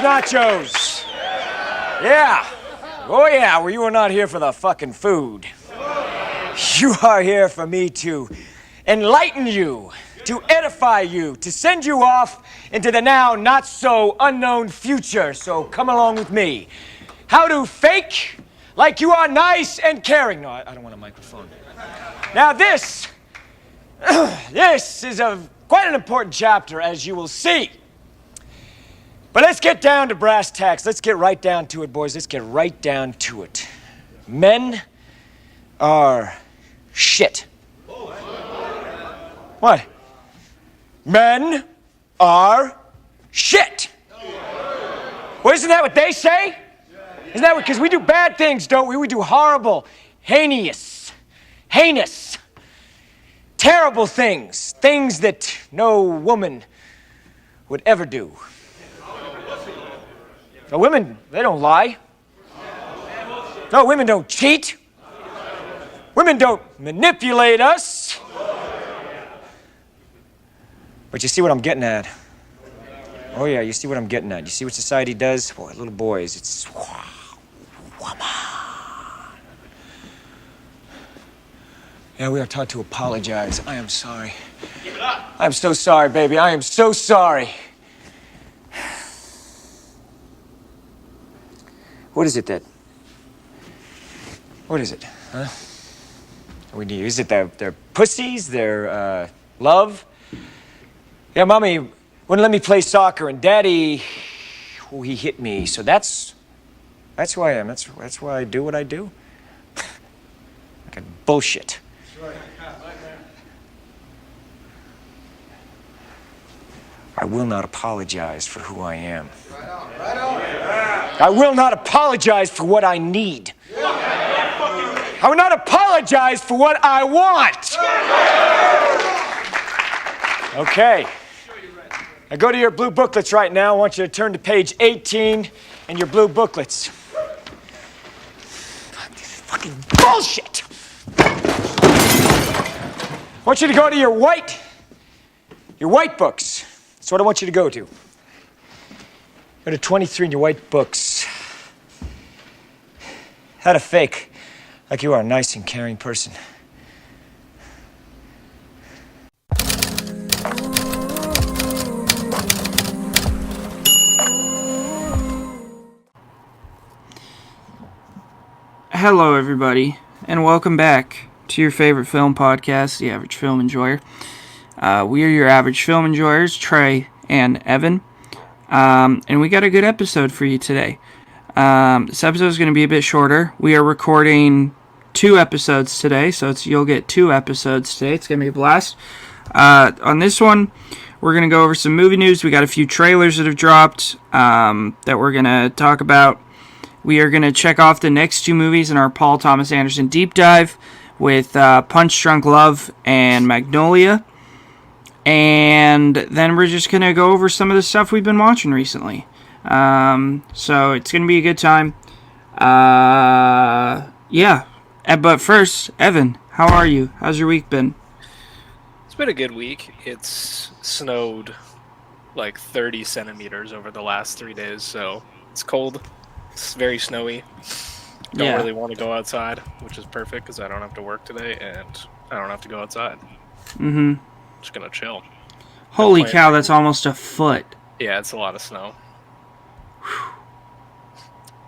nachos. Yeah. Oh, yeah, well, you are not here for the fucking food. You are here for me to enlighten you, to edify you, to send you off into the now not-so-unknown future. So come along with me. How to fake like you are nice and caring. No, I don't want a microphone. Now, this is quite an important chapter, as you will see. But let's get down to brass tacks. Let's get right down to it, boys. Let's get right down to it. Men are shit. What? Men are shit. Well, isn't that what they say? Isn't that what, because we do bad things, don't we? We do horrible, heinous, terrible things. Things that no woman would ever do. No, women, they don't lie. No, women don't cheat. Women don't manipulate us. But you see what I'm getting at. Oh, yeah, you see what I'm getting at. You see what society does? Boy, little boys, it's... woman. Yeah, we are taught to apologize. I am sorry. I'm so sorry, baby. I am so sorry. What is it? Huh? We need, is it their pussies, their love? Yeah, Mommy wouldn't let me play soccer, and Daddy, he hit me. So that's who I am. That's why I do what I do. Like bullshit. I will not apologize for who I am. I will not apologize for what I need. I will not apologize for what I want. Okay. Now go to your blue booklets right now. I want you to turn to page 18 in your blue booklets. Fucking bullshit. I want you to go to your white books. That's what I want you to go to. Go to 23 in your white books. How to fake like you are a nice and caring person. Hello, everybody, and welcome back to your favorite film podcast, The Average Film Enjoyer. We are your average film enjoyers, Trey and Evan, and we got a good episode for you today. This episode is going to be a bit shorter. We are recording 2 episodes today, so you'll get 2 episodes today. It's going to be a blast. On this one, we're going to go over some movie news. We got a few trailers that have dropped that we're going to talk about. We are going to check off the next 2 movies in our Paul Thomas Anderson deep dive with Punch-Drunk Love and Magnolia. And then we're just going to go over some of the stuff we've been watching recently. So it's going to be a good time. Yeah. But first, Evan, how are you? How's your week been? It's been a good week. It's snowed like 30 centimeters over the last 3 days, so it's cold. It's very snowy. Don't really want to go outside, which is perfect because I don't have to work today and I don't have to go outside. Mm-hmm. Just gonna chill. Holy cow, that's almost a foot. Yeah, it's a lot of snow.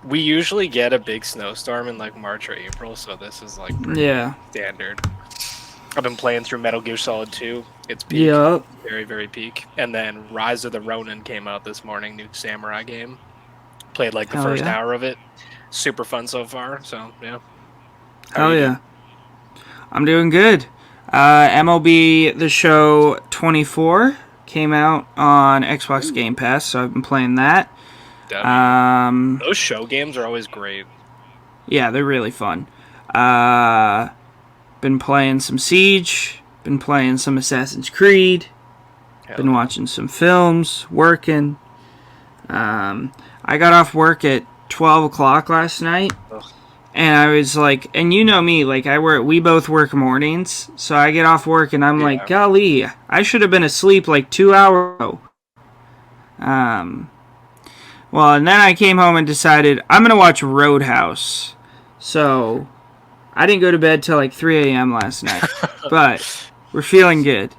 We usually get a big snowstorm in like March or April, so this is like pretty standard. I've been playing through Metal Gear Solid 2. It's peak. Yep. Very, very peak. And then Rise of the Ronin came out this morning, new samurai game. Played like the first hour of it. Super fun so far, so yeah. Hell yeah. I'm doing good. MLB The Show 24 came out on Xbox Game Pass, so I've been playing that. Those show games are always great. Yeah, they're really fun. Been playing some Siege, been playing some Assassin's Creed, been watching some films, working. I got off work at 12 o'clock last night, and I was like, and you know me, like we both work mornings, so I get off work and I'm like, golly, I should have been asleep like 2 hours ago. Well, and then I came home and decided I'm going to watch Roadhouse. So, I didn't go to bed till like 3 a.m. last night. But, we're feeling good.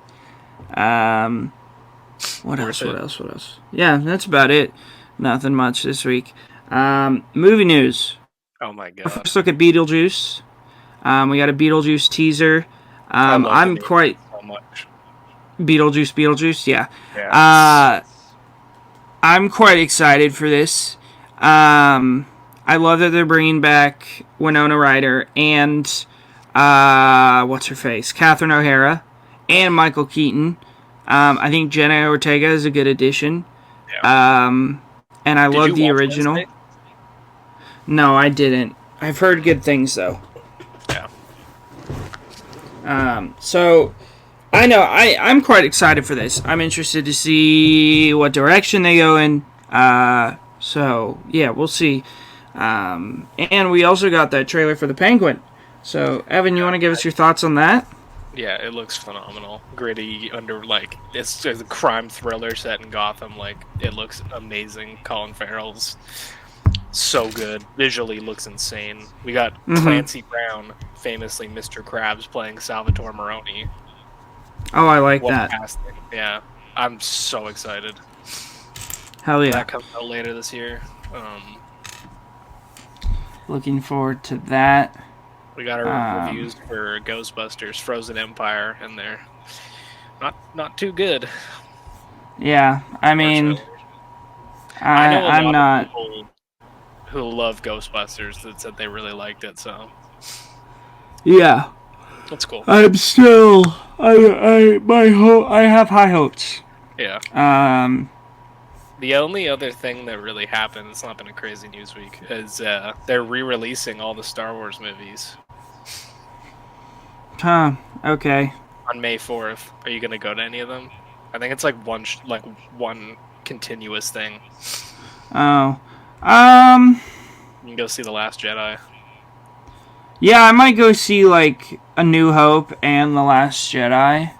What else? Yeah, that's about it. Nothing much this week. Movie news. Oh my god. First look at Beetlejuice. We got a Beetlejuice teaser. I'm quite... so much. Beetlejuice, yeah. Yeah. I'm quite excited for this. I love that they're bringing back Winona Ryder and what's her face, Catherine O'Hara, and Michael Keaton. I think Jenna Ortega is a good addition. Yeah. And I love the original. Wednesday? No, I didn't. I've heard good things though. Yeah. So I know I'm quite excited for this. I'm interested to see what direction they go in. So yeah, we'll see. And we also got that trailer for the Penguin. So Evan, you want to give us your thoughts on that? Yeah, it looks phenomenal. Gritty, it's a crime thriller set in Gotham. Like, it looks amazing. Colin Farrell's so good. Visually looks insane. We got Clancy Brown, famously Mr. Krabs, playing Salvatore Maroni. Oh, I like What that. casting. Yeah, I'm so excited. Hell yeah. That comes out later this year. Looking forward to that. We got our reviews for Ghostbusters Frozen Empire, and they're not too good. Yeah, I mean, I know I'm lot not. Of people who love Ghostbusters that said they really liked it, so Yeah, that's cool. I'm still. I have high hopes. Yeah. The only other thing that really happened, it's not been a crazy news week, is they're re-releasing all the Star Wars movies. Huh. Okay. On May 4th. Are you gonna go to any of them? I think it's like one continuous thing. Oh. You can go see The Last Jedi. Yeah, I might go see like A New Hope and The Last Jedi.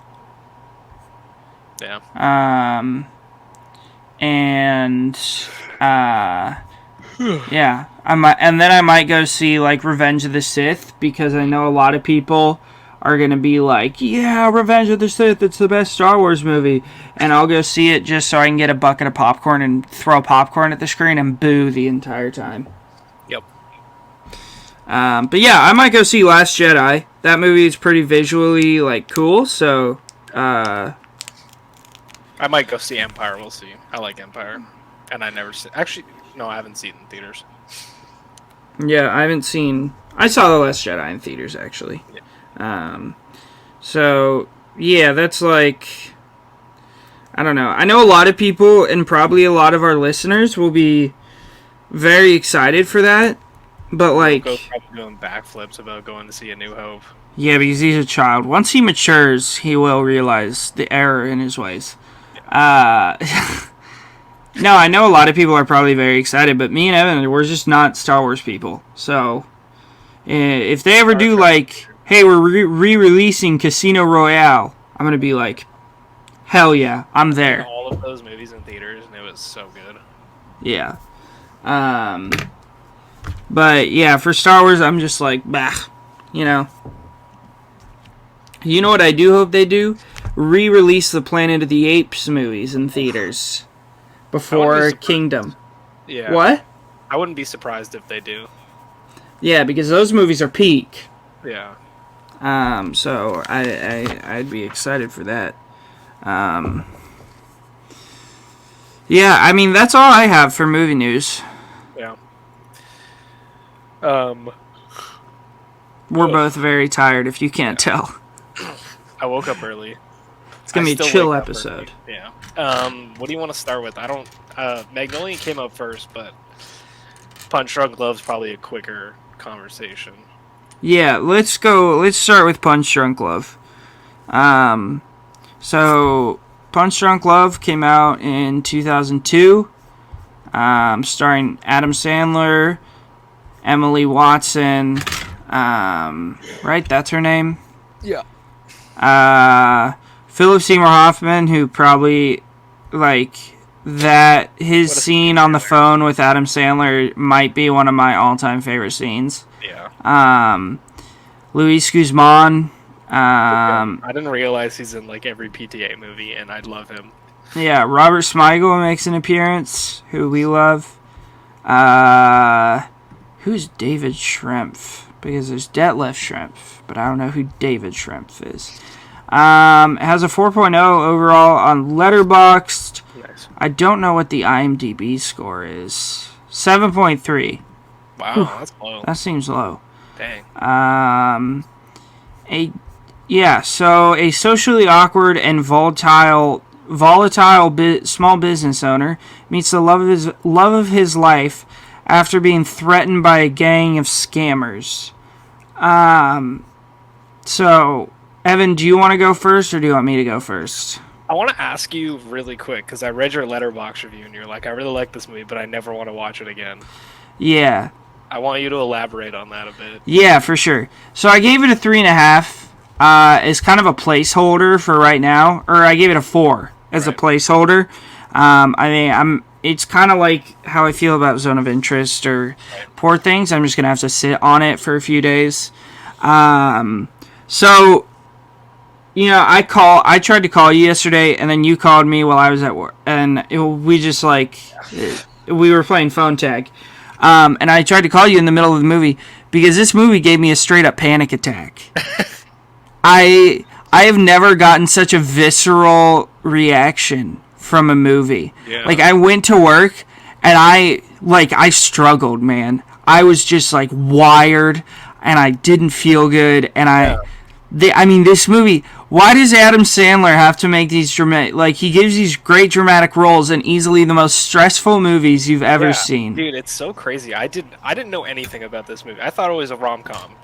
Yeah. Yeah, I might go see like Revenge of the Sith because I know a lot of people are gonna be like, yeah, Revenge of the Sith, it's the best Star Wars movie, and I'll go see it just so I can get a bucket of popcorn and throw popcorn at the screen and boo the entire time. Yep. But yeah, I might go see Last Jedi. That movie is pretty visually like cool, so I might go see Empire. We'll see. I like Empire, and I haven't seen it in theaters. Yeah, I saw The Last Jedi in theaters actually. Yeah. So yeah, that's like, I don't know. I know a lot of people and probably a lot of our listeners will be very excited for that, but like, Go doing backflips about going to see A New Hope. yeah, because he's a child. Once he matures, he will realize the error in his ways. No, I know a lot of people are probably very excited, but me and Evan, we're just not Star Wars people. So, if they ever do like, hey, we're re-releasing Casino Royale, I'm gonna be like, hell yeah, I'm there. All of those movies in theaters, and it was so good. Yeah. But yeah, for Star Wars, I'm just like, bah, you know. You know what I do hope they do? Re-release the Planet of the Apes movies in theaters before Kingdom. Yeah. What? I wouldn't be surprised if they do. Yeah, because those movies are peak. Yeah. So I'd be excited for that. Yeah, I mean, that's all I have for movie news. Yeah. We're both very tired, if you can't tell. I woke up early. It's gonna be a chill episode. Yeah. What do you want to start with? Magnolia came up first, but Punch-Drunk Love's probably a quicker conversation. Yeah, let's start with Punch-Drunk Love. So Punch-Drunk Love came out in 2002, starring Adam Sandler, Emily Watson, right? That's her name? Yeah. Philip Seymour Hoffman, who probably, like, that his scene on the phone with Adam Sandler might be one of my all-time favorite scenes. Yeah. Luis Guzman. I didn't realize he's in like every PTA movie, and I love him. Yeah, Robert Smigel makes an appearance, who we love. Who's David Schrempf? Because there's Detlef Schrempf, but I don't know who David Schrempf is. It has a 4.0 overall on Letterboxd. Nice. I don't know what the IMDb score is. 7.3. Wow, that's low. That seems low. Dang. So a socially awkward and volatile small business owner meets the love of his life after being threatened by a gang of scammers. So, Evan, do you want to go first, or do you want me to go first? I want to ask you really quick, because I read your Letterboxd review, and you're like, I really like this movie, but I never want to watch it again. Yeah. I want you to elaborate on that a bit. Yeah, for sure. So I gave it a 3.5 as kind of a placeholder for right now, or I gave it a 4 as a placeholder. It's kind of like how I feel about Zone of Interest or Poor Things. I'm just gonna have to sit on it for a few days. So, you know, I tried to call you yesterday, and then you called me while I was at work, and we were playing phone tag. And I tried to call you in the middle of the movie because this movie gave me a straight up panic attack. I have never gotten such a visceral reaction from a movie. Yeah. Like, I went to work and I struggled, man. I was just like wired and I didn't feel good. And this movie, why does Adam Sandler have to make these dramatic, he gives these great dramatic roles in easily the most stressful movies you've ever seen. Dude, it's so crazy. I didn't know anything about this movie. I thought it was a rom-com.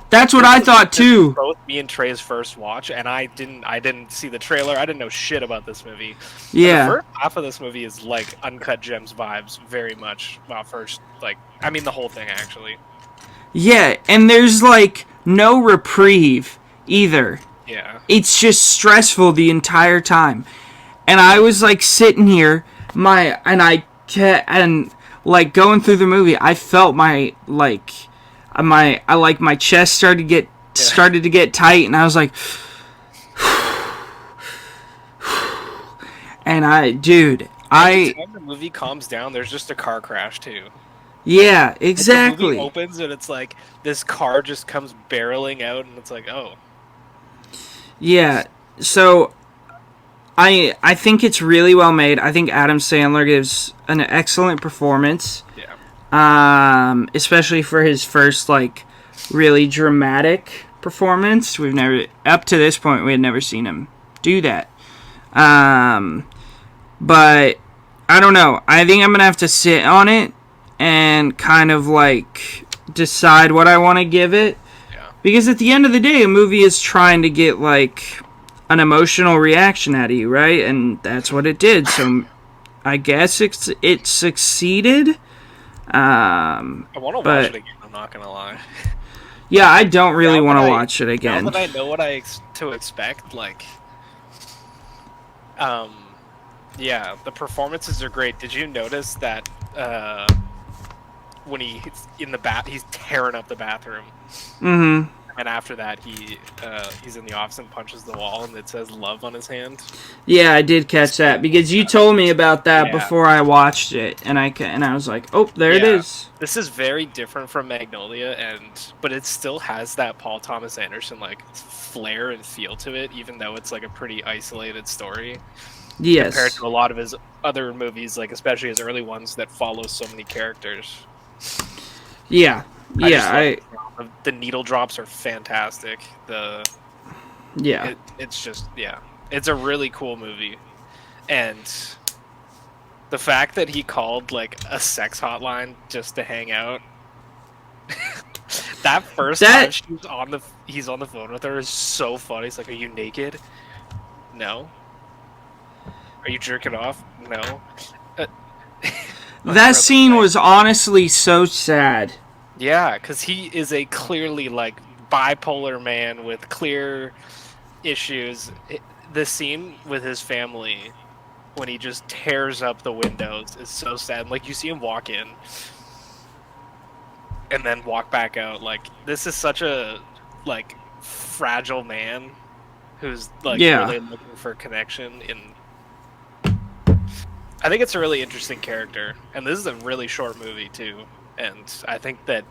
That's what I thought too. Both me and Trey's first watch, and I didn't see the trailer. I didn't know shit about this movie. Yeah. The first half of this movie is like Uncut Gems vibes, very much. Well, the whole thing actually. Yeah, and there's no reprieve either. Yeah. It's just stressful the entire time. And I was sitting here, going through the movie, I felt my chest started to get tight, and I was like, and every time the movie calms down, there's just a car crash too. Yeah, exactly. The movie opens and it's like this car just comes barreling out, and it's like, oh. Yeah, so I think it's really well made. I think Adam Sandler gives an excellent performance. Yeah. Especially for his first really dramatic performance. Up to this point we had never seen him do that. But I don't know. I think I'm gonna have to sit on it and kind of decide what I want to give it. Because at the end of the day, a movie is trying to get, an emotional reaction out of you, right? And that's what it did. So, I guess it succeeded. I want to watch it again, I'm not going to lie. Yeah, I don't really want to watch it again. Now that I know what to expect, the performances are great. Did you notice that, when he's in he's tearing up the bathroom. Mm-hmm. And after that, he's in the office and punches the wall, and it says "love" on his hand. Yeah, I did catch that because you told me about that before I watched it, and I was like, oh, there it is. This is very different from Magnolia, but it still has that Paul Thomas Anderson flair and feel to it, even though it's a pretty isolated story. Yes. Compared to a lot of his other movies, especially his early ones that follow so many characters. Yeah. The needle drops are fantastic. It's just it's a really cool movie, and the fact that he called a sex hotline just to hang out. That first time he's on the phone with her is so funny. He's like, "Are you naked? No. Are you jerking off? No." That scene was honestly so sad. Yeah, because he is a clearly bipolar man with clear issues. The scene with his family when he just tears up the windows is so sad. Like, you see him walk in and then walk back out. Like, this is such a, like, fragile man who's, like, really looking for connection in... I think it's a really interesting character, and this is a really short movie, too, and I think that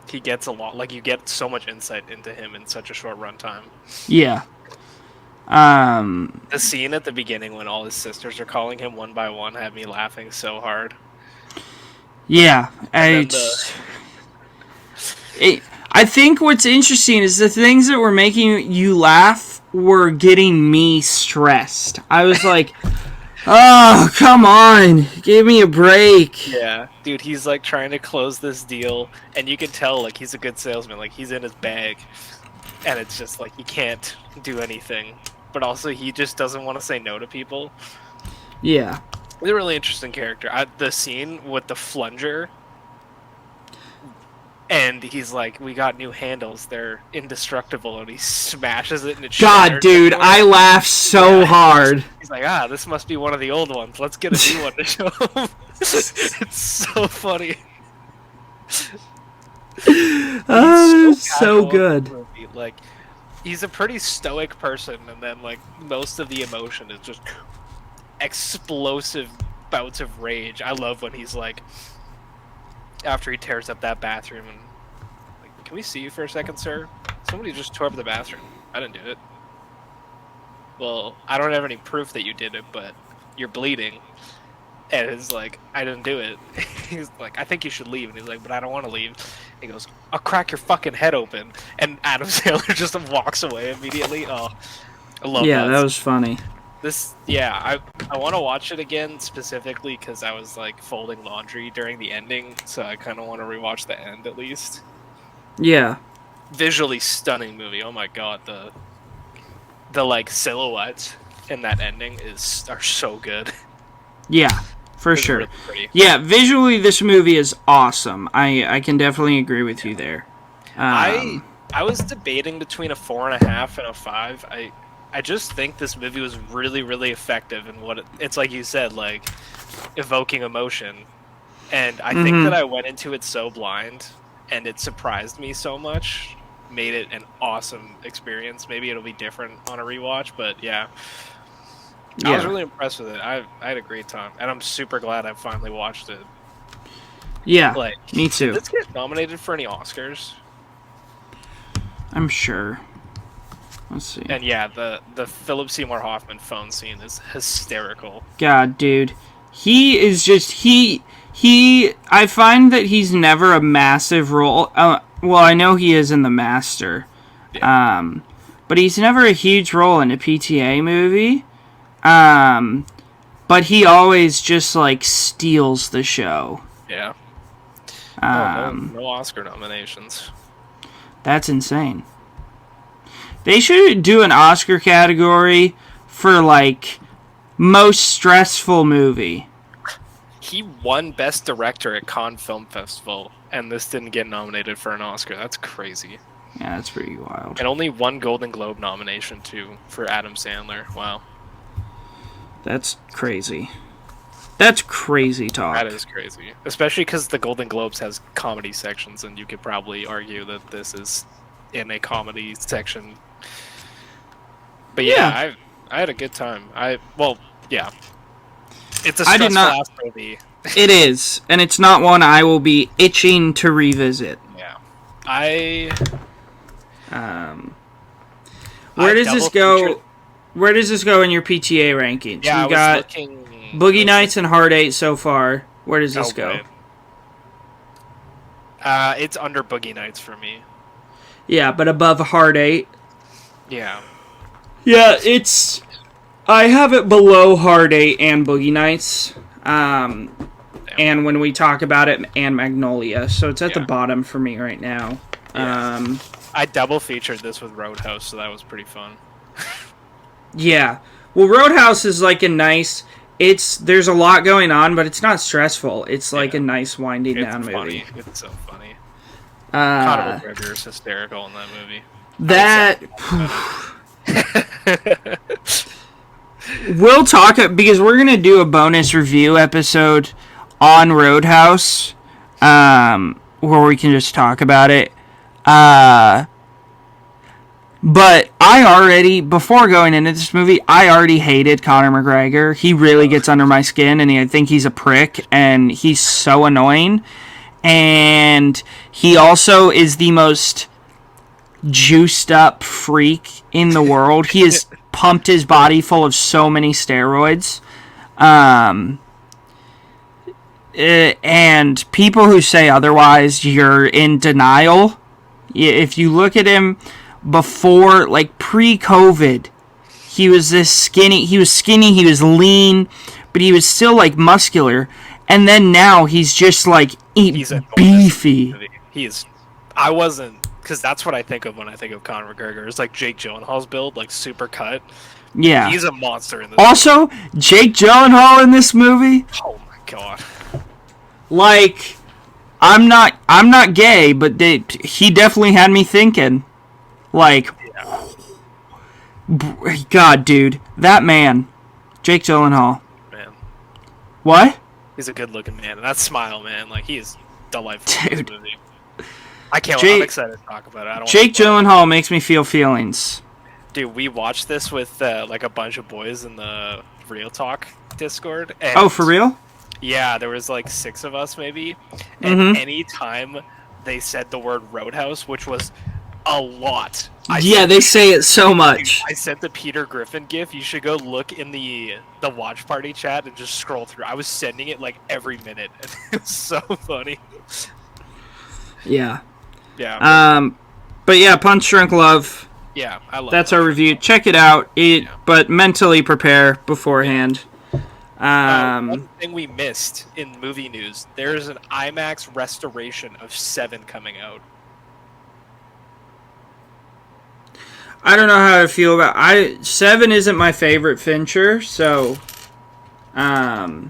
he gets a lot... Like, you get so much insight into him in such a short runtime. Yeah. The scene at the beginning when all his sisters are calling him one by one had me laughing so hard. Yeah, I think what's interesting is the things that were making you laugh were getting me stressed. I was like, oh, come on, give me a break. Yeah, dude, he's like trying to close this deal, and you can tell like he's a good salesman, like he's in his bag, and it's just like he can't do anything. But also he just doesn't want to say no to people. Yeah. He's a really interesting character. The scene with the flunger, and he's like, we got new handles, they're indestructible, and he smashes it and it shatters. God, dude, I laughed so hard. He's like, this must be one of the old ones. Let's get a new one to show him. It's so funny. So good. Like, he's a pretty stoic person, and then like most of the emotion is just explosive bouts of rage. I love when he's like, after he tears up that bathroom, and like, can we see you for a second, sir? Somebody just tore up the bathroom. I didn't do it. Well, I don't have any proof that you did it, but you're bleeding. And it's like, I didn't do it. He's like, I think you should leave. And he's like, but I don't want to leave. He goes, I'll crack your fucking head open. And Adam Sandler just walks away immediately. Oh, I love that. Yeah, that was funny. I want to watch it again specifically because I was like folding laundry during the ending. So I kind of want to rewatch the end at least. Yeah. Visually stunning movie. Oh my god, the like silhouettes in that ending are so good. Yeah. For sure. Really yeah, visually this movie is awesome. I can definitely agree with you there. I was debating between a 4.5 and a 5. I just think this movie was really, really effective in what it's like you said, like evoking emotion. And I think that I went into it so blind, and it surprised me so much, made it an awesome experience. Maybe it'll be different on a rewatch, but yeah. I was really impressed with it. I had a great time, and I'm super glad I finally watched it. Yeah, like, me too. Did this get nominated for any Oscars? I'm sure. Let's see. And yeah, the Philip Seymour Hoffman phone scene is hysterical. God, dude. He is just... He I find that he's never a massive role... well, I know he is in The Master. Yeah. But he's never a huge role in a PTA movie. But he always just, like, steals the show. Yeah. No Oscar nominations. That's insane. They should do an Oscar category for, like, most stressful movie. He won Best Director at Cannes Film Festival, and this didn't get nominated for an Oscar. That's crazy. Yeah, that's pretty wild. And only one Golden Globe nomination, too, for Adam Sandler. Wow. That's crazy. That's crazy talk. That is crazy. Especially because the Golden Globes has comedy sections, and you could probably argue that this is in a comedy section. But yeah, I had a good time. Yeah. It's a stressful ass movie. It is, and it's not one I will be itching to revisit. Yeah. Where does this go? Where does this go in your PTA rankings? Yeah, we got Boogie Nights and Hard 8 so far. Where does this go? It's under Boogie Nights for me. Yeah, but above Hard 8. Yeah. Yeah, it's... I have it below Hard 8 and Boogie Nights. And when we talk about it, and Magnolia. So it's at the bottom for me right now. Yeah. I double featured this with Roadhouse, so that was pretty fun. Yeah. Well, Roadhouse is like a nice... There's a lot going on, but it's not stressful. It's like a nice winding down movie. It's so funny. Conor McGregor is hysterical in that movie. we'll talk because we're gonna do a bonus review episode on Roadhouse, where we can just talk about it. But I already, before going into this movie, I already hated Conor McGregor. He really gets under my skin, and I think he's a prick, and he's so annoying. And he also is the most juiced up freak in the world. He has pumped his body full of so many steroids. And people who say otherwise, you're in denial. If you look at him before, like pre-COVID, he was this skinny. He was lean, but he was still like muscular. And then now he's just like beefy. I wasn't, because that's what I think of when I think of Conor McGregor. It's like Jake Gyllenhaal's build, like super cut. Yeah, he's a monster in this. Also, movie. Jake Gyllenhaal in this movie. Oh my god! Like, I'm not gay, but he definitely had me thinking. Like, God, dude, that man, Jake Gyllenhaal. Man, what? He's a good-looking man, and that smile, man, like he is delightful dude. in this movie. I can't wait. I'm excited to talk about it. Jake Gyllenhaal makes me feel feelings. Dude, we watched this with like a bunch of boys in the Real Talk Discord. And oh, for real? Yeah, there was like 6 of us maybe. And any time they said the word Roadhouse, which was a lot. They say it so much. I sent the Peter Griffin gif. You should go look in the watch party chat and just scroll through. I was sending it like every minute. And it was so funny. Yeah. Yeah. But yeah, Punch-Drunk Love. Yeah, I love That's our review. Check it out. But mentally prepare beforehand. One thing we missed in movie news: there's an IMAX restoration of 7 coming out. I don't know how I feel about 7 isn't my favorite Fincher, so I'll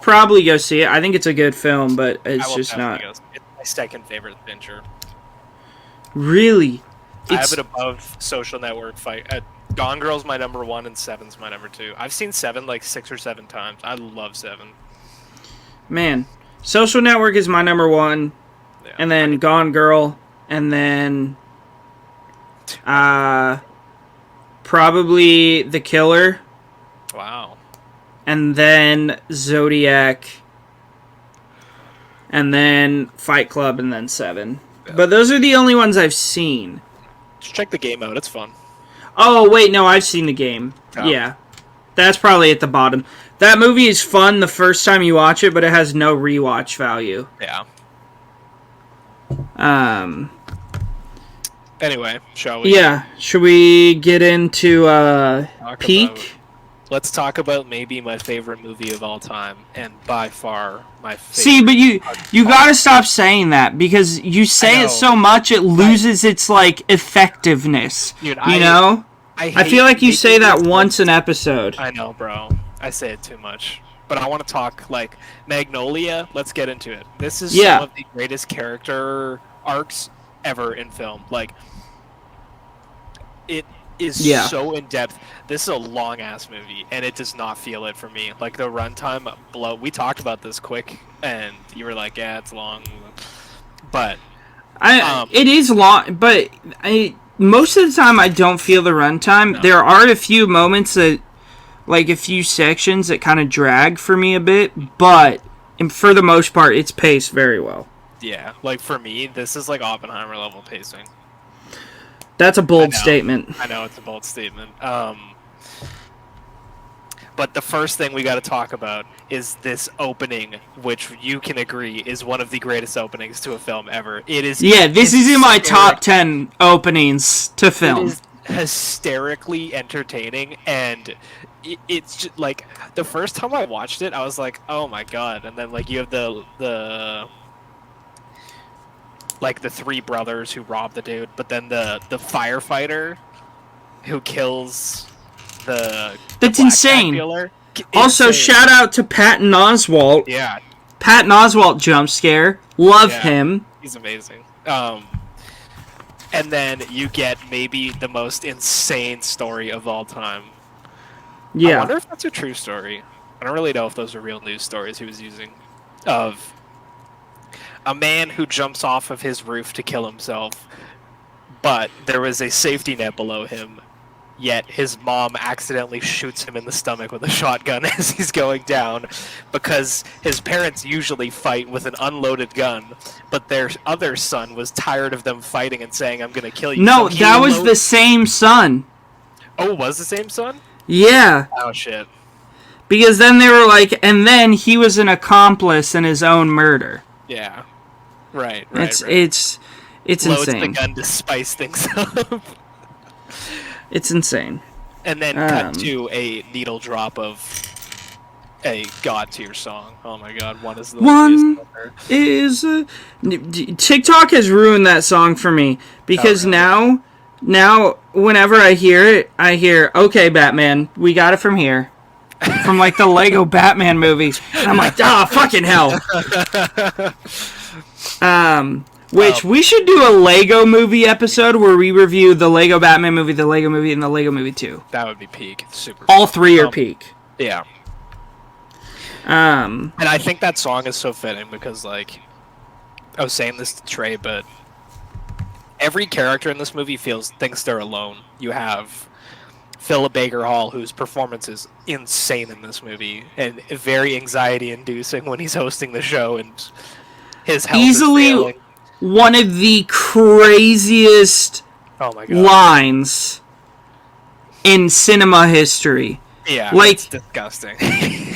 probably go see it. I think it's a good film, but it's just not. It's my second favorite Fincher. Really? I have it above Social Network. Gone Girl's my number 1 and 7's my number 2. I've seen 7 like 6 or 7 times. I love 7. Man, Social Network is my number 1, and then Gone Girl, and then probably The Killer. Wow. And then Zodiac, and then Fight Club, and then 7. Yeah. But those are the only ones I've seen. Just check The Game out. It's fun. Oh, wait, no, I've seen The Game. Oh. Yeah. That's probably at the bottom. That movie is fun the first time you watch it, but it has no rewatch value. Yeah. Anyway, shall we? Yeah. Should we get into Peak? Let's talk about maybe my favorite movie of all time, and by far my favorite. See, but you gotta stop saying that, because you say it so much it loses its like effectiveness. Dude, you know? I feel like you say that once an episode. I know, bro. I say it too much. But I want to talk like Magnolia. Let's get into it. This is some of the greatest character arcs ever in film. Like, it is so in depth. This is a long ass movie, and it does not feel it for me. Like the runtime blow. We talked about this quick, and you were like, "Yeah, it's long," but it is long. But most of the time, I don't feel the runtime. No. There are a few moments that, like a few sections that kind of drag for me a bit, but for the most part, it's paced very well. Yeah, like for me, this is like Oppenheimer level pacing. That's a bold statement. I know, it's a bold statement. But the first thing we got to talk about is this opening, which you can agree is one of the greatest openings to a film ever. It is. Yeah, this is in my top 10 openings to film. It is hysterically entertaining, and it's just, like, the first time I watched it, I was like, oh my god. And then, like, you have the 3 brothers who rob the dude, but then the firefighter who kills that's insane. Also, shout out to Patton Oswalt. Yeah. Patton Oswalt jump scare. Love him. He's amazing. And then you get maybe the most insane story of all time. Yeah. I wonder if that's a true story. I don't really know if those are real news stories he was using. Of a man who jumps off of his roof to kill himself, but there was a safety net below him, yet his mom accidentally shoots him in the stomach with a shotgun as he's going down, because his parents usually fight with an unloaded gun, but their other son was tired of them fighting and saying, "I'm gonna kill you." No, So that was the same son. Oh, it was the same son? Yeah. Oh, shit. Because then they were like, and then he was an accomplice in his own murder. Yeah. Right. It's Loads insane. the gun to spice things up. It's insane. And then cut to a needle drop of a God tier song. Oh my god, one is the One is TikTok has ruined that song for me because now whenever I hear it, I hear, "Okay, Batman, we got it from here." From like the Lego Batman movies. And I'm like, fucking hell. Which we should do a Lego movie episode where we review the Lego Batman movie, the Lego movie, and the Lego movie 2. That would be peak. Super. All three are peak. Yeah. And I think that song is so fitting because, like, I was saying this to Trey, but every character in this movie thinks they're alone. You have Philip Baker Hall, whose performance is insane in this movie and very anxiety-inducing when he's hosting the show, and his health easily is failing. One of the craziest lines in cinema history. Yeah, like, it's disgusting.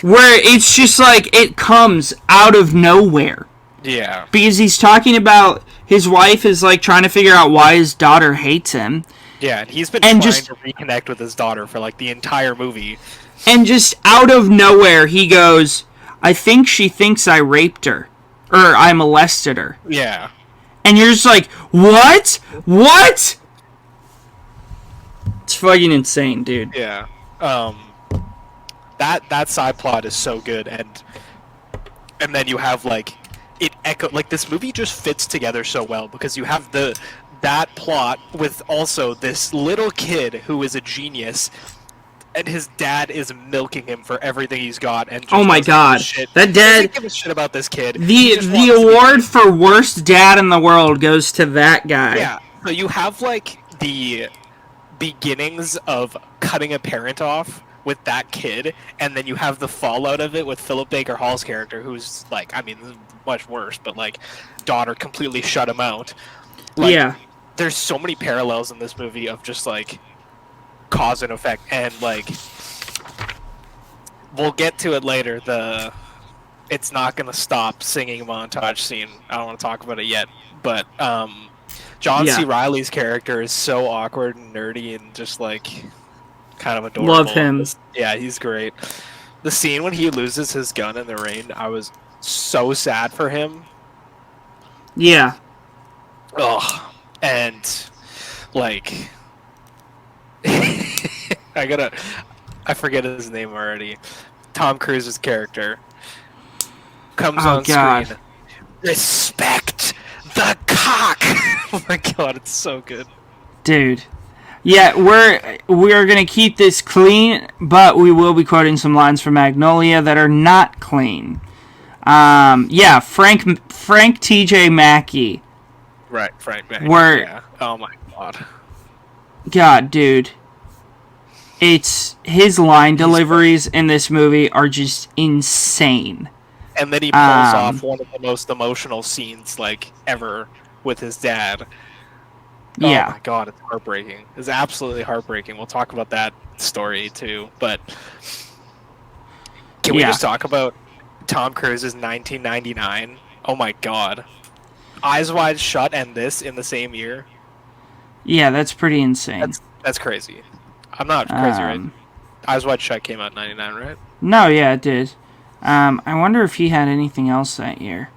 Where it's just like it comes out of nowhere. Yeah. Because he's talking about his wife is like trying to figure out why his daughter hates him. Yeah, and he's been trying to reconnect with his daughter for like the entire movie. And just out of nowhere, he goes, "I think she thinks I raped her. Or I molested her." Yeah. And you're just like, what? What? It's fucking insane, dude. Yeah. That side plot is so good, and then you have like this movie just fits together so well because you have that plot with also this little kid who is a genius, and his dad is milking him for everything he's got, and just oh my god, that dad doesn't give a shit about this kid. The award for worst dad in the world goes to that guy. Yeah, so you have like the beginnings of cutting a parent off with that kid, and then you have the fallout of it with Philip Baker Hall's character, who's like, I mean, this is much worse, but like, daughter completely shut him out. Like, yeah. There's so many parallels in this movie of just like cause and effect, and like we'll get to it later. It's not gonna stop singing montage scene. I don't want to talk about it yet, but John C. Reilly's character is so awkward and nerdy and just like kind of adorable. Love him. Yeah, he's great. The scene when he loses his gun in the rain, I was so sad for him. Yeah. Ugh. And like I forget his name already. Tom Cruise's character comes on screen. Respect the cock. Oh my god, it's so good. Dude. Yeah, we're gonna keep this clean, but we will be quoting some lines from Magnolia that are not clean. Yeah, Frank T.J. Mackey. Right, Frank Mackey. Yeah. Oh my god. God, dude. It's his line deliveries in this movie are just insane. And then he pulls off one of the most emotional scenes like ever with his dad. Yeah. Oh my god, it's heartbreaking. It's absolutely heartbreaking. We'll talk about that story too, but can we just talk about Tom Cruise's 1999? Oh my god. Eyes Wide Shut and this in the same year? Yeah, that's pretty insane. That's crazy. I'm not crazy, right? Eyes Wide Shut came out in 99, right? No, yeah, it did. I wonder if he had anything else that year.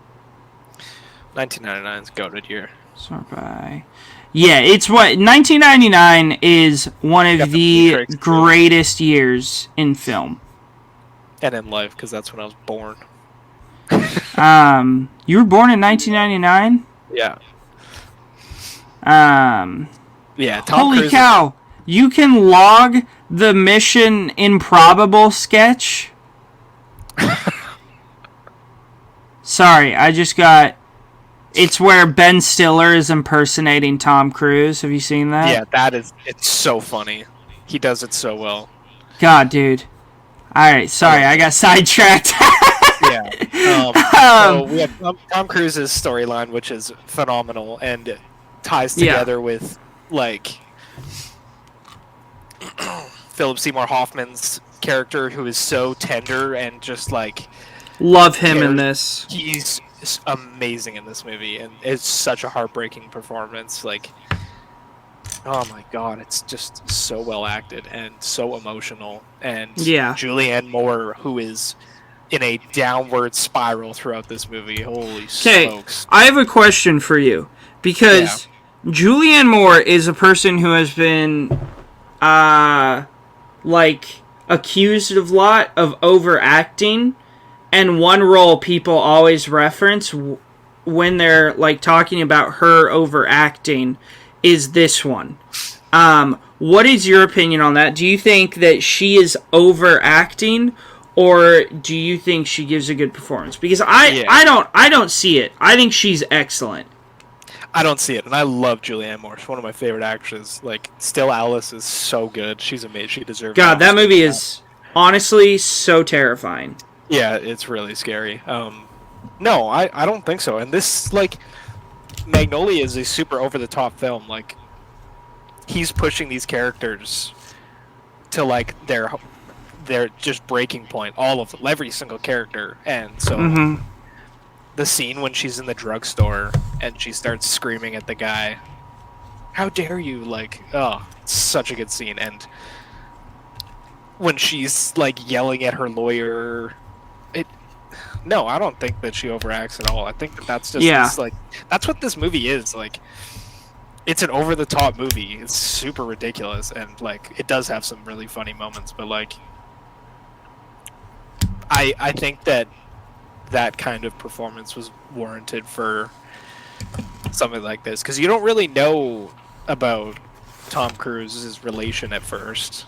1999's goated year. Sort by. Yeah, it's what 1999 is one of the greatest years in film and in life, because that's when I was born. You were born in 1999? Yeah. Yeah. Tom Holy Cruise cow! You can log the Mission Improbable sketch. Sorry, I just got... It's where Ben Stiller is impersonating Tom Cruise. Have you seen that? Yeah, it's so funny. He does it so well. God, dude. Alright, sorry, I got sidetracked. Yeah. So we have Tom Cruise's storyline, which is phenomenal, and it ties together with, like, Philip Seymour Hoffman's character, who is so tender and just, like... Love him in this. He's amazing in this movie, and it's such a heartbreaking performance. Like, oh my god, it's just so well acted and so emotional. And Julianne Moore, who is in a downward spiral throughout this movie. Holy smokes. I have a question for you, because Julianne Moore is a person who has been like accused of a lot of overacting, and one role people always reference when they're like talking about her overacting is this one. What is your opinion on that? Do you think that she is overacting, or do you think she gives a good performance? Because I don't see it. I think she's excellent. I don't see it, and I love Julianne Moore. She's one of my favorite actresses. Like, Still Alice is so good. She's amazing. She deserves. God, that movie is honestly so terrifying. Yeah, it's really scary. No, I don't think so. And this, like, Magnolia is a super over-the-top film. Like, he's pushing these characters to, like, their just breaking point. All of them, every single character. And so the scene when she's in the drugstore and she starts screaming at the guy, "How dare you!" Like, oh, it's such a good scene. And when she's, like, yelling at her lawyer... No, I don't think that she overacts at all. I think that that's just this, like, that's what this movie is. Like, it's an over-the-top movie. It's super ridiculous, and, like, it does have some really funny moments. But, like, I think that kind of performance was warranted for something like this, because you don't really know about Tom Cruise's relation at first.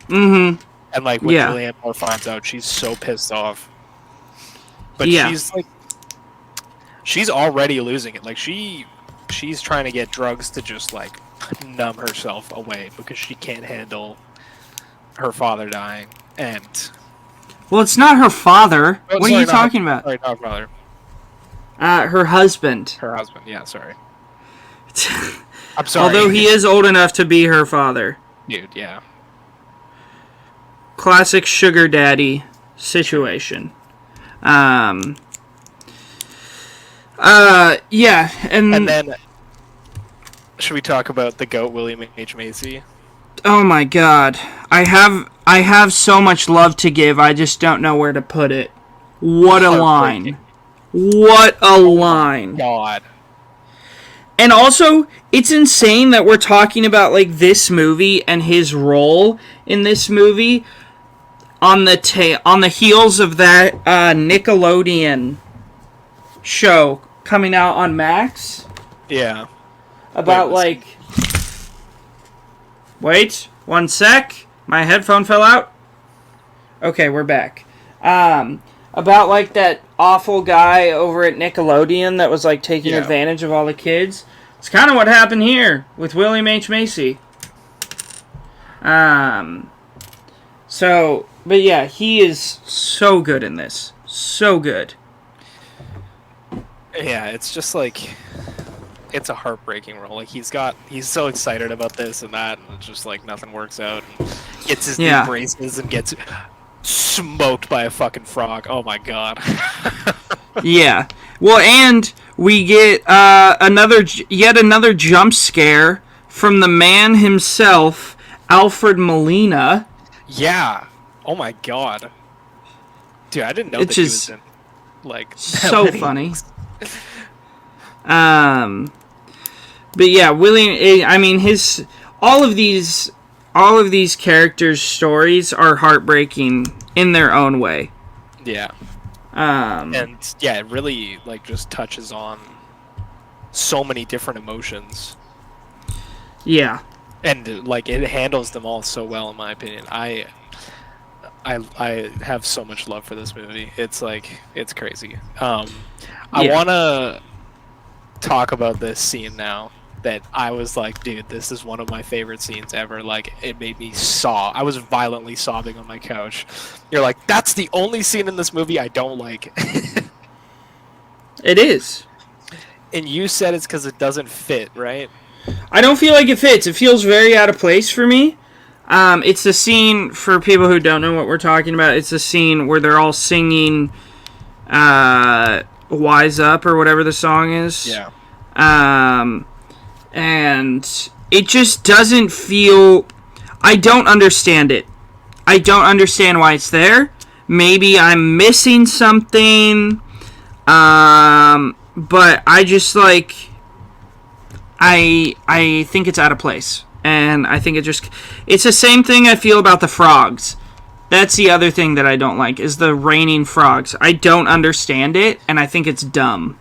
And, like, when Julianne Moore finds out, she's so pissed off. But she's already losing it. Like, she's trying to get drugs to just, like, numb herself away because she can't handle her father dying. And well, it's not her father. What are you talking about? Sorry, not her father. Her husband. Her husband. Yeah, sorry. I'm sorry. Although he is old enough to be her father. Dude, yeah. Classic sugar daddy situation. Yeah, and then should we talk about the GOAT, William H. Macy? Oh my god. I have so much love to give, I just don't know where to put it. What a line. What a line. God. And also, it's insane that we're talking about, like, this movie and his role in this movie on the heels of that Nickelodeon show coming out on Max. Yeah. About, like... Wait, one sec. My headphone fell out. Okay, we're back. About, like, that awful guy over at Nickelodeon that was, like, taking advantage of all the kids. It's kind of what happened here with William H. Macy. So, but yeah, he is so good in this. So good. Yeah, it's just like, it's a heartbreaking role. Like, he's so excited about this and that, and it's just like nothing works out. And gets his new braces and gets smoked by a fucking frog. Oh my god. Yeah. Well, and we get yet another jump scare from the man himself, Alfred Molina. Yeah. Oh my god. Dude, I didn't know that he was in, like, so funny. But yeah, William, I mean, all of these characters' stories are heartbreaking in their own way. Yeah. And yeah, it really, like, just touches on so many different emotions. Yeah. And like it handles them all so well, in my opinion. I have so much love for this movie. It's like it's crazy. I Yeah. want to talk about this scene now that I was like, dude, this is one of my favorite scenes ever. Like, it made me sob. I was violently sobbing on my couch. You're like, that's the only scene in this movie I don't like. It is. And you said it's because it doesn't fit, right? I don't feel like it fits. It feels very out of place for me. It's the scene, for people who don't know what we're talking about, it's the scene where they're all singing Wise Up or whatever the song is. Yeah. And it just doesn't feel... I don't understand it. I don't understand why it's there. Maybe I'm missing something. But I just, like... I think it's out of place. And I think it's the same thing I feel about the frogs. That's the other thing that I don't like, is the raining frogs. I don't understand it, and I think it's dumb.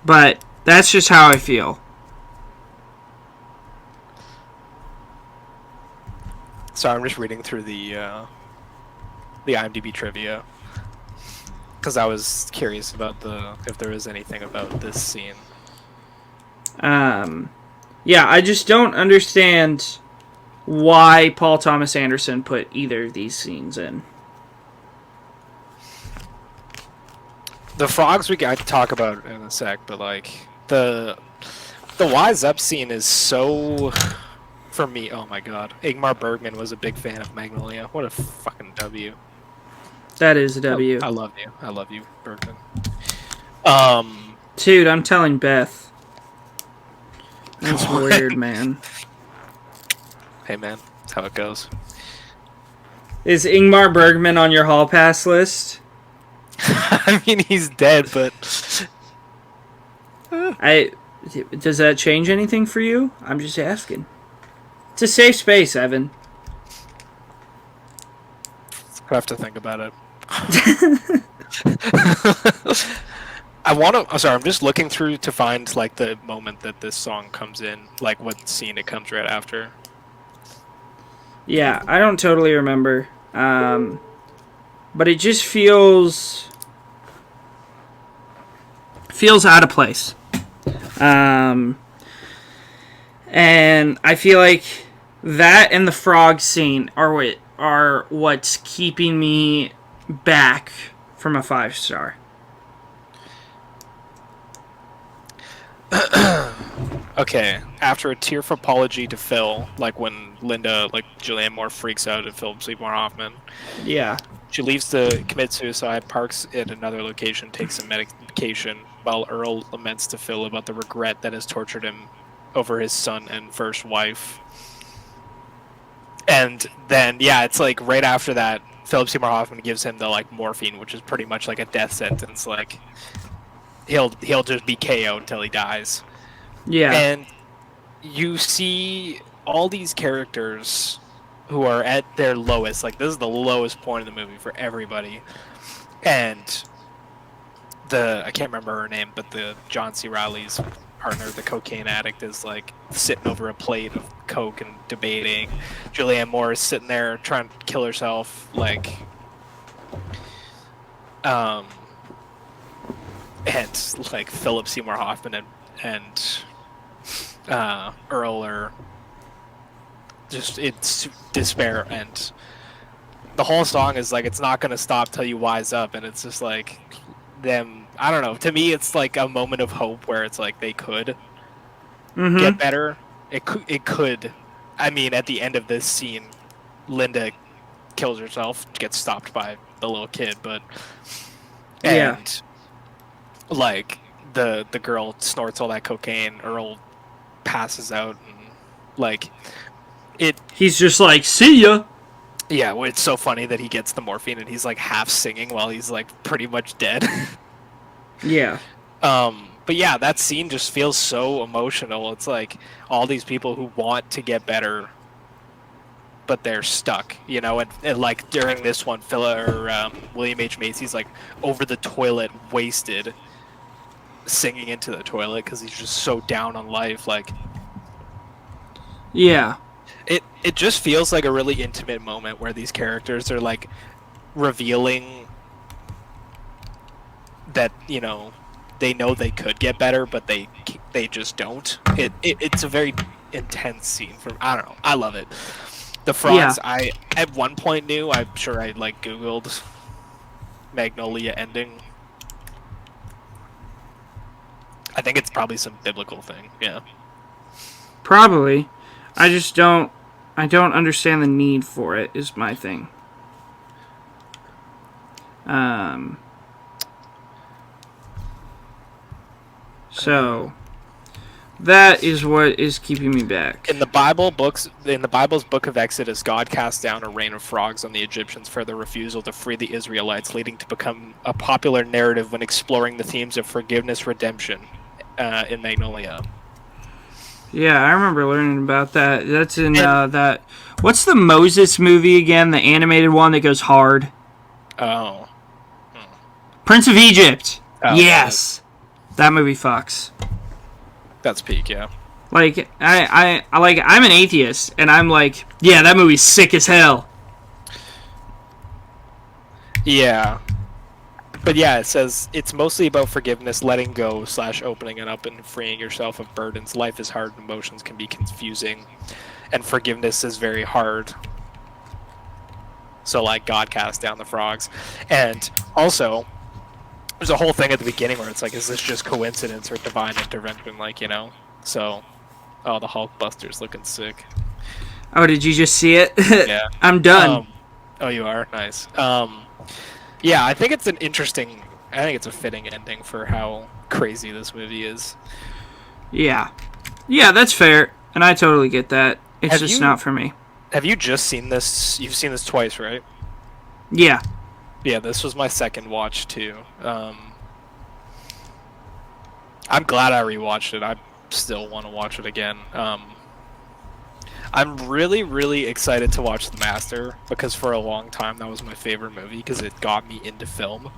But that's just how I feel. So I'm just reading through the IMDb trivia because I was curious about if there was anything about this scene. Yeah, I just don't understand why Paul Thomas Anderson put either of these scenes in. The frogs we got to talk about in a sec, but like the Wise Up scene is so, for me, oh my god. Ingmar Bergman was a big fan of Magnolia. What a fucking W. That is a W. I love you. I love you, Bergman. Dude, I'm telling Beth. That's weird, man. Hey man, that's how it goes. Is Ingmar Bergman on your hall pass list? I mean, he's dead, but does that change anything for you? I'm just asking. It's a safe space, Evan. I have to think about it. I'm sorry, I'm just looking through to find like the moment that this song comes in, like what scene it comes right after. Yeah, I don't totally remember. But it just feels out of place. And I feel like that and the frog scene are what's keeping me back from a 5-star. Okay, after a tearful apology to Phil, like when Julianne Moore freaks out at Philip Seymour Hoffman. Yeah. She leaves to commit suicide, parks at another location, takes some medication, while Earl laments to Phil about the regret that has tortured him over his son and first wife. And then, yeah, it's like right after that, Philip Seymour Hoffman gives him the like morphine, which is pretty much like a death sentence. Like he'll just be KO'd until he dies. Yeah. And you see all these characters who are at their lowest. Like, this is the lowest point in the movie for everybody. And I can't remember her name, but the John C. Reilly's partner, the cocaine addict, is like sitting over a plate of coke and debating. Julianne Moore is sitting there trying to kill herself, like, and like Philip Seymour Hoffman and Earl are just in despair, and the whole song is like, it's not gonna stop till you wise up, and it's just like them. I don't know. To me, it's like a moment of hope where it's like they could get better. It could. I mean, at the end of this scene, Linda kills herself, gets stopped by the little kid, and like the girl snorts all that cocaine. Earl passes out, and like he's just like, see ya. Yeah, well, it's so funny that he gets the morphine and he's like half singing while he's like pretty much dead. Yeah. But yeah, that scene just feels so emotional. It's like all these people who want to get better, but they're stuck, you know. And like during this one, William H. Macy's like over the toilet, wasted, singing into the toilet because he's just so down on life. Like, Yeah. it just feels like a really intimate moment where these characters are like revealing that, you know they could get better, but they just don't. It's a very intense scene. I don't know. I love it. The frogs. Yeah. I at one point knew. I'm sure I like Googled Magnolia ending. I think it's probably some biblical thing. Yeah. Probably. I just don't understand the need for it, is my thing. So that is what is keeping me back. In the Bible's book of Exodus, God cast down a rain of frogs on the Egyptians for their refusal to free the Israelites, leading to become a popular narrative when exploring the themes of forgiveness, redemption, in Magnolia. Yeah, I remember learning about that. That's in that. What's the Moses movie again? The animated one that goes hard. Oh. Prince of Egypt. Oh, Yes, that movie fucks. That's peak, yeah. Like I'm an atheist, and I'm like, yeah, that movie's sick as hell. Yeah. But yeah, it says it's mostly about forgiveness, letting go / opening it up and freeing yourself of burdens. Life is hard, emotions can be confusing, and forgiveness is very hard. So like God cast down the frogs. And also, there's a whole thing at the beginning where it's like, is this just coincidence or divine intervention? Like, you know? So, oh, the Hulkbuster's looking sick. Oh, did you just see it? Yeah. I'm done. Oh, you are? Nice. Yeah, I think it's a fitting ending for how crazy this movie is. Yeah, that's fair, and I totally get that. It's just not for me. Have you just seen this? You've seen this twice, right? Yeah. Yeah, this was my second watch too. I'm glad I rewatched it. I still want to watch it again. I'm really, really excited to watch The Master because for a long time that was my favorite movie because it got me into film.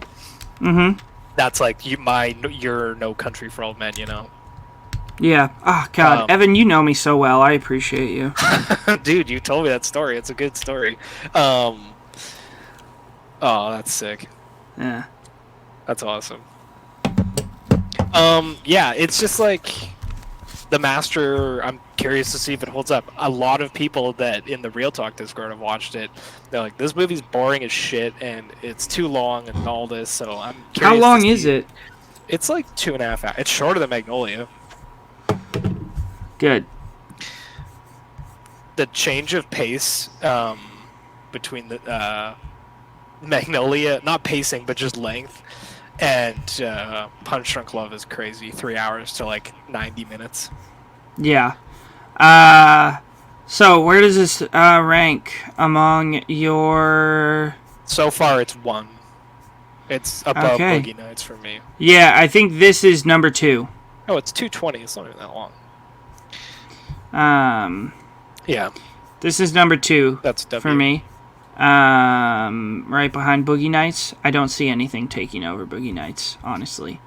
Mm-hmm. That's like your No Country for Old Men, you know. Yeah. Oh God, Evan, you know me so well. I appreciate you. Dude, you told me that story. It's a good story. Oh, that's sick. Yeah. That's awesome. Yeah, it's just like The Master. I'm curious to see if it holds up. A lot of people that in the Real Talk Discord have watched it, they're like, this movie's boring as shit and it's too long and all this. So I'm curious. How long is it? It's like 2.5 hours. It's shorter than Magnolia. Good. The change of pace between the Magnolia, not pacing, but just length, and Punch-Drunk Love is crazy. 3 hours to like 90 minutes. Yeah. So where does this rank among your... So far, it's 1. It's above Boogie Nights for me. Yeah, I think this is number 2. Oh, it's 2:20. It's not even that long. Yeah. This is number 2. That's W. for me. Right behind Boogie Nights. I don't see anything taking over Boogie Nights, honestly.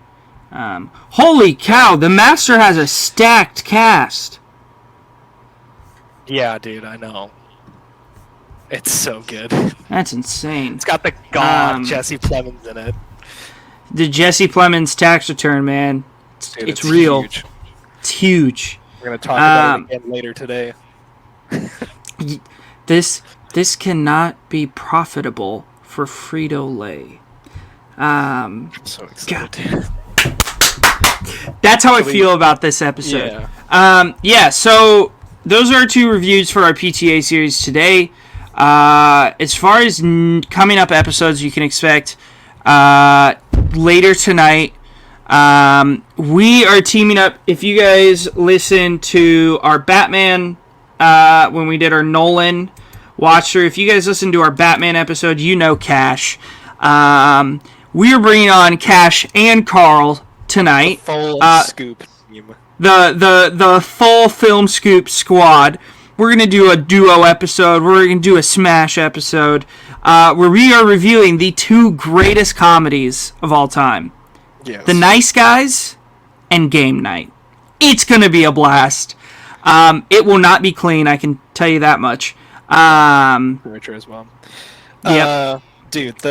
Holy cow, The Master has a stacked cast. Yeah, dude, I know. It's so good. That's insane. It's got the god Jesse Plemons in it. The Jesse Plemons tax return, man. Dude, it's real. Huge. It's huge. We're gonna talk about it again later today. This cannot be profitable for Frito-Lay. I'm so excited. That's how I feel about this episode. Yeah. So those are our 2 reviews for our PTA series today. As far as coming up episodes you can expect later tonight, we are teaming up. If you guys listen to our Batman, when we did our Nolan watcher, if you guys listen to our Batman episode, you know Cash. We are bringing on Cash and Carl tonight. Full scoop team. The full film scoop squad. We're gonna do a duo episode. We're gonna do a smash episode, where we are reviewing the 2 greatest comedies of all time. Yes. The Nice Guys and game night. It's going to be a blast. It will not be clean, I can tell you that much. Richard as well. Yep. Dude,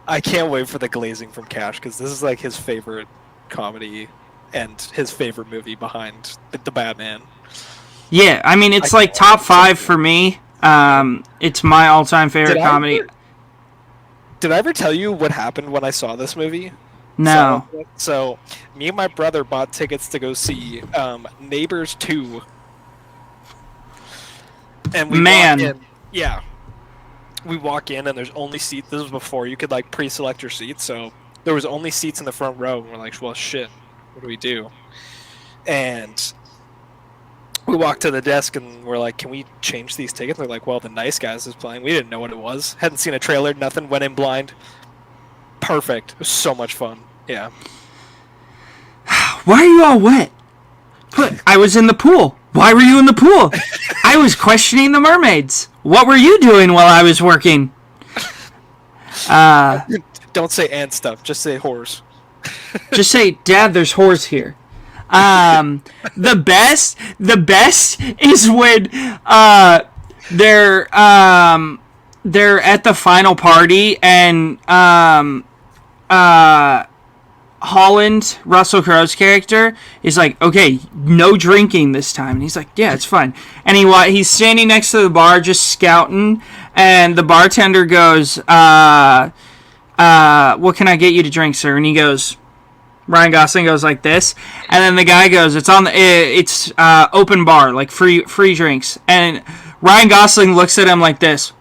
I can't wait for the glazing from Cash, because this is like his favorite comedy and his favorite movie behind the Batman. Yeah, I mean, it's like top 5 for me. It's my all-time favorite comedy. Did I ever tell you what happened when I saw this movie? No. So, me and my brother bought tickets to go see Neighbors 2. And we walk in. Yeah. We walk in and there's only seats. This was before you could like pre-select your seats, so there was only seats in the front row. And we're like, well, shit, what do we do? And we walked to the desk and we're like, can we change these tickets? They're like, well, The Nice Guys is playing. We didn't know what it was. Hadn't seen a trailer, nothing. Went in blind. Perfect. It was so much fun. Yeah. Why are you all wet? I was in the pool. Why were you in the pool? I was questioning the mermaids. What were you doing while I was working? Don't say ant stuff. Just say whores. Just say, Dad, there's whores here. The best is when they're at the final party and Holland, Russell Crowe's character, is like, okay, no drinking this time. And he's like, yeah, it's fine. And he's standing next to the bar just scouting, and the bartender goes, what can I get you to drink, sir? And he goes, Ryan Gosling goes like this, and then the guy goes, it's open bar, like free drinks. And Ryan Gosling looks at him like this.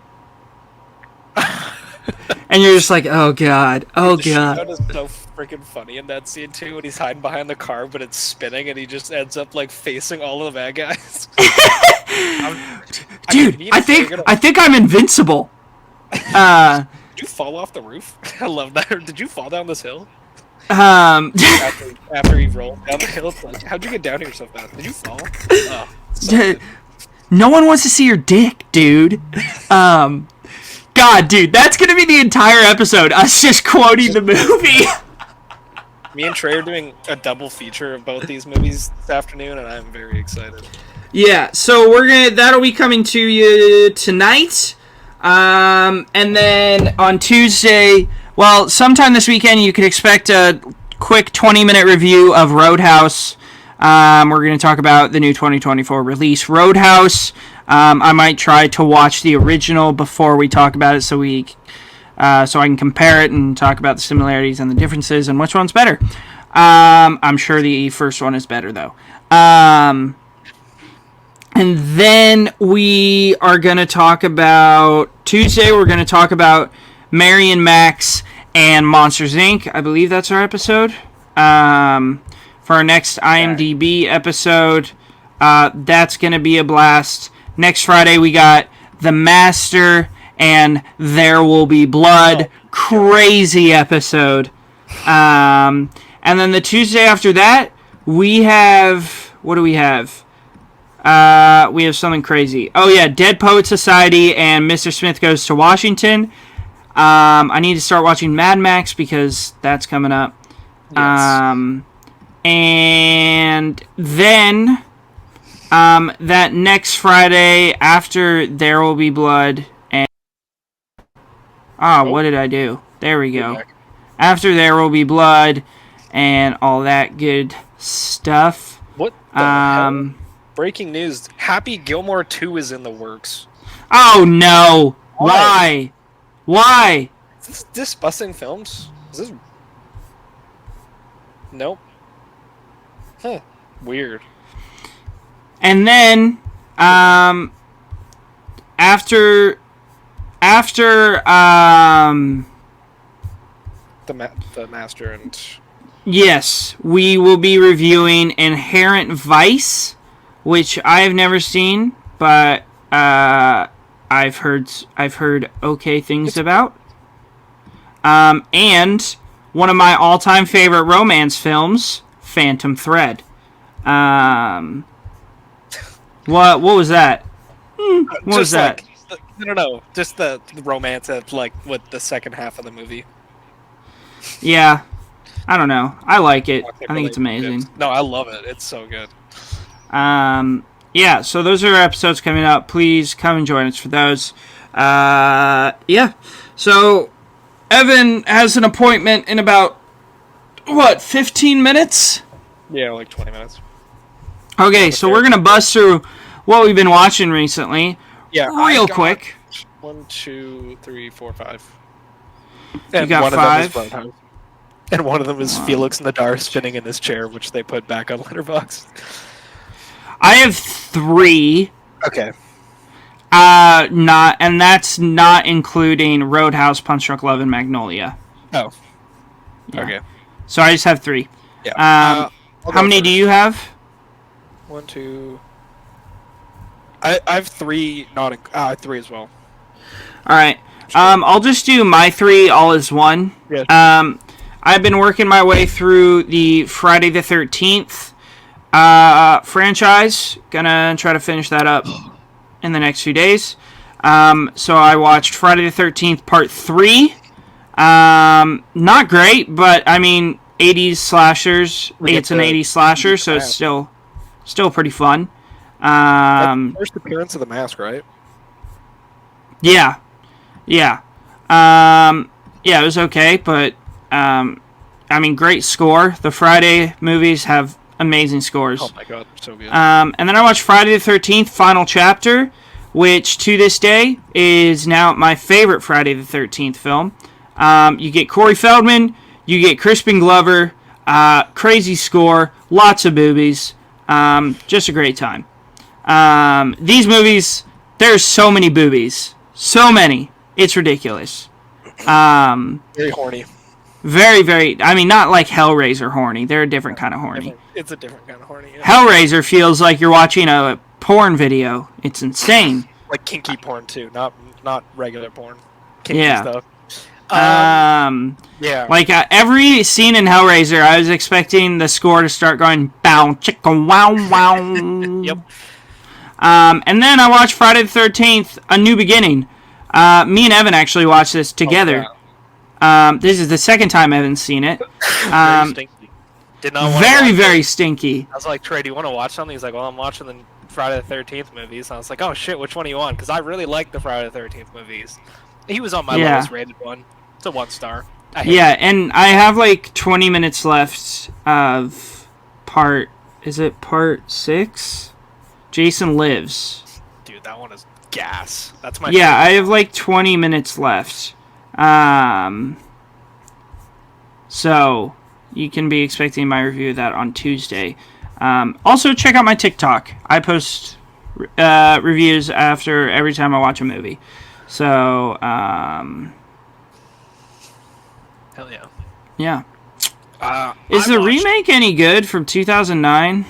And you're just like, oh god, oh god. That is so freaking funny in that scene too, when he's hiding behind the car, but it's spinning, and he just ends up like facing all of the bad guys. Dude, I think I'm invincible. Did you fall off the roof? I love that. Or did you fall down this hill? After he rolled down the hill, it's like, how'd you get down here so fast? Did you fall? Oh, so no one wants to see your dick, dude. God, dude, that's gonna be the entire episode. Us just quoting the movie. Me and Trey are doing a double feature of both these movies this afternoon, and I'm very excited. Yeah, so that'll be coming to you tonight, and then on Tuesday, well, sometime this weekend, you could expect a quick 20-minute review of Roadhouse. We're going to talk about the new 2024 release, Roadhouse. I might try to watch the original before we talk about it, so I can compare it and talk about the similarities and the differences and which one's better. I'm sure the first one is better, though. And then we are going to talk about Tuesday. We're going to talk about Mary and Max and Monsters, Inc. I believe that's our episode. For our next IMDb episode, that's going to be a blast. Next Friday, we got The Master and There Will Be Blood. Crazy episode. And then the Tuesday after that, we have... What do we have? We have something crazy. Oh, yeah, Dead Poet Society and Mr. Smith Goes to Washington. I need to start watching Mad Max because that's coming up. Yes. And then... that next Friday after There Will Be Blood and... what did I do? There we go. After There Will Be Blood and all that good stuff. What the hell? Breaking news. Happy Gilmore 2 is in the works. Oh no! Why? Why? Is this Busing Films? Is this... Nope. Huh. Weird. And then, after the Master and... Yes, we will be reviewing Inherent Vice, which I have never seen, but I've heard okay things about. And one of my all-time favorite romance films, Phantom Thread. What was that? What was that? I don't know. Just the romance of like what the second half of the movie. Yeah. I don't know. I like it. Toxic I think it's amazing. relationships. No, I love it. It's so good. Yeah, so those are episodes coming up. Please come and join us for those. Yeah. So, Evan has an appointment in about, 15 minutes? Yeah, like 20 minutes. Okay, so we're going to bust through what we've been watching recently. Yeah, real quick. 1, 2, 3, 4, 5. You got 5? And one of them is Felix Nadar spinning in his chair, which they put back on Letterboxd. I have 3. Okay. And that's not including Roadhouse, Punch-Drunk Love, and Magnolia. Oh. Yeah. Okay. So I just have 3. Yeah. How many do you have? 1, 2. I have 3. Not 3 as well. All right. I'll just do my 3 all as one. Yeah. I've been working my way through the Friday the 13th franchise. Gonna try to finish that up in the next few days. So I watched Friday the 13th Part 3. Not great, but I mean, 80s slashers. It's an 80s slasher, so it's still pretty fun. First appearance of the mask, right? Yeah. Yeah, it was okay, but, I mean, great score. The Friday movies have amazing scores. Oh my god, so good. And then I watched Friday the 13th Final Chapter, which to this day is now my favorite Friday the 13th film. You get Corey Feldman, you get Crispin Glover, crazy score, lots of boobies, just a great time. These movies, there's so many boobies. So many. It's ridiculous. Very horny. Very, very... I mean, not like Hellraiser horny. They're a different kind of horny. It's a different kind of horny. Yeah. Hellraiser feels like you're watching a porn video. It's insane. Like kinky porn, too. Not regular porn. Kinky stuff. Yeah. Like, every scene in Hellraiser, I was expecting the score to start going... Bow, chicka, wow, wow. Yep. And then I watched Friday the 13th, A New Beginning. Me and Evan actually watched this together. Oh, wow. This is the second time Evan's seen it. Very stinky. Did not want Very, to watch very it. stinky. I was like, Trey, do you want to watch something? He's like, well, I'm watching the Friday the 13th movies. And I was like, oh shit, which one do you want? Because I really like the Friday the 13th movies. He was on my lowest rated one. It's a 1-star. And I have like 20 minutes left of part 6? Jason Lives. Dude, that one is gas. That's my favorite. I favorite. have like 20 minutes left. So you can be expecting my review of that on Tuesday. Also, check out my TikTok. I post reviews after every time I watch a movie. So, Hell yeah. Yeah. Is the remake any good from 2009?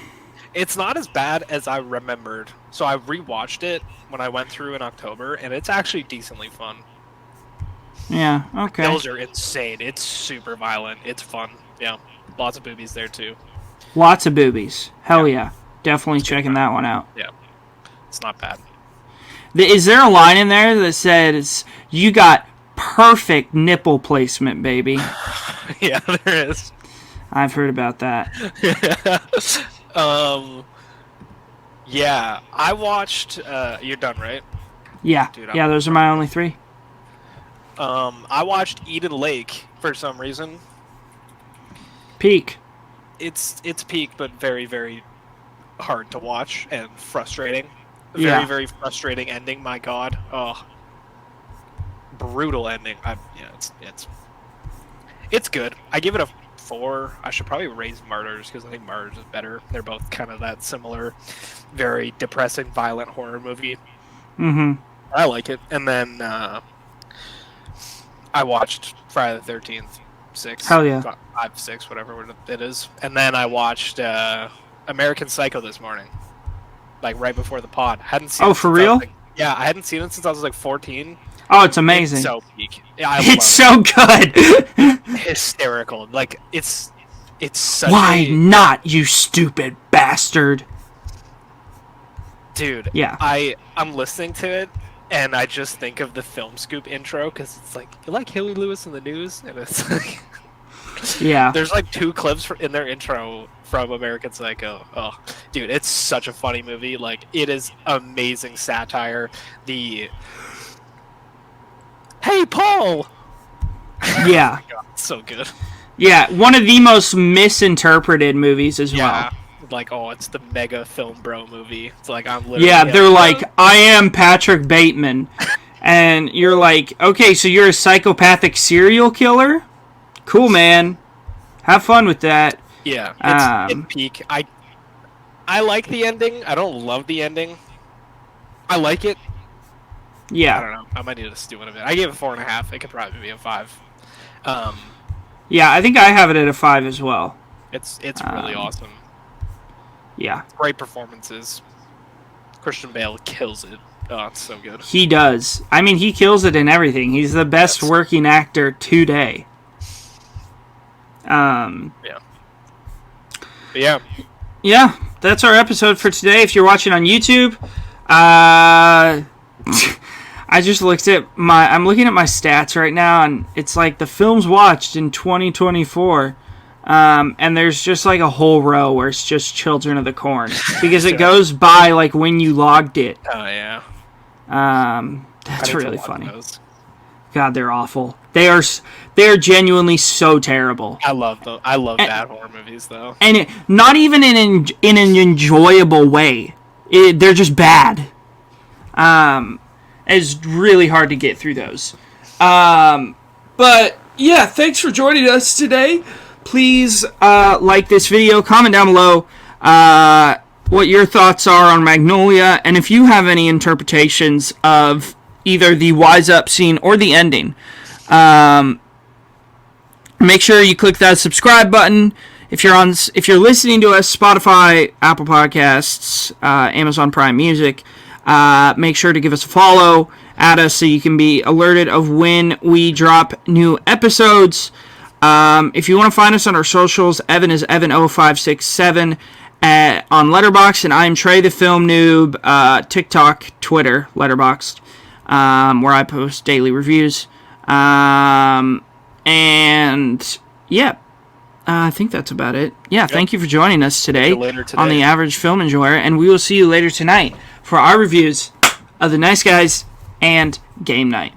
It's not as bad as I remembered. So I rewatched it when I went through in October, and it's actually decently fun. Yeah, okay. Those are insane. It's super violent. It's fun. Yeah. Lots of boobies there, too. Lots of boobies. Hell yeah. Definitely checking that one out. Yeah. It's not bad. Is there a line in there that says, you got perfect nipple placement, baby? Yeah, there is. I've heard about that. Yeah, I watched, you're done, right? Yeah. Dude, yeah, those are my only 3. I watched Eden Lake for some reason. Peak. It's peak, but very, very hard to watch and frustrating. Very, very frustrating ending. My God, oh, brutal ending. It's good. I give it a 4. I should probably raise Martyrs because I think Martyrs is better. They're both kind of that similar, very depressing, violent horror movie. Mm-hmm. I like it. And then I watched Friday the 13th, 6. Hell yeah. 5, 6, whatever it is. And then I watched American Psycho this morning, like right before the pod. Hadn't seen. Oh, for real? Yeah, I hadn't seen it since I was like 14. Oh, it's amazing. It's so peak. Yeah, it's so good. Hysterical. Like it's such. Why not, you stupid bastard? Dude. Yeah. I'm listening to it. And I just think of the Film Scoop intro because it's like, you like Huey Lewis in the News? And it's like, Yeah. There's like 2 clips in their intro from American Psycho. Oh, dude, it's such a funny movie. Like, it is amazing satire. The "Hey, Paul!" Yeah. Oh my God, it's so good. Yeah, one of the most misinterpreted movies as well. Like, oh, it's the mega film bro movie. It's like, I'm literally... Yeah, they're like, I am Patrick Bateman. And you're like, okay, so you're a psychopathic serial killer? Cool, man. Have fun with that. Yeah, it's in peak. I like the ending. I don't love the ending. I like it. Yeah. I don't know. I might need to stew in a bit. I gave it 4.5. It could probably be a 5. Yeah, I think I have it at a 5 as well. It's really awesome. Yeah. Great performances. Christian Bale kills it. Oh, it's so good. He does. I mean, he kills it in everything. He's the best working actor today. Yeah. But yeah. Yeah, that's our episode for today. If you're watching on YouTube, I just looked at I'm looking at my stats right now, and it's like the films watched in 2024. And there's just like a whole row where it's just Children of the Corn because it goes by like when you logged it. Oh yeah. That's really funny. God, they're awful. They are genuinely so terrible. I love bad horror movies though. And not even in an enjoyable way. They're just bad. It's really hard to get through those. But yeah, thanks for joining us today. Please like this video, comment down below what your thoughts are on Magnolia, and if you have any interpretations of either the Wise Up scene or the ending. Make sure you click that subscribe button. If you're listening to us, Spotify, Apple Podcasts, Amazon Prime Music, make sure to give us a follow, add us so you can be alerted of when we drop new episodes. If you want to find us on our socials, Evan is Evan0567 on Letterboxd, and I'm Trey the Film Noob, TikTok, Twitter, Letterboxd, where I post daily reviews. And yeah, I think that's about it. Yeah, thank you for joining us today on The Average Film Enjoyer, and we will see you later tonight for our reviews of The Nice Guys and Game Night.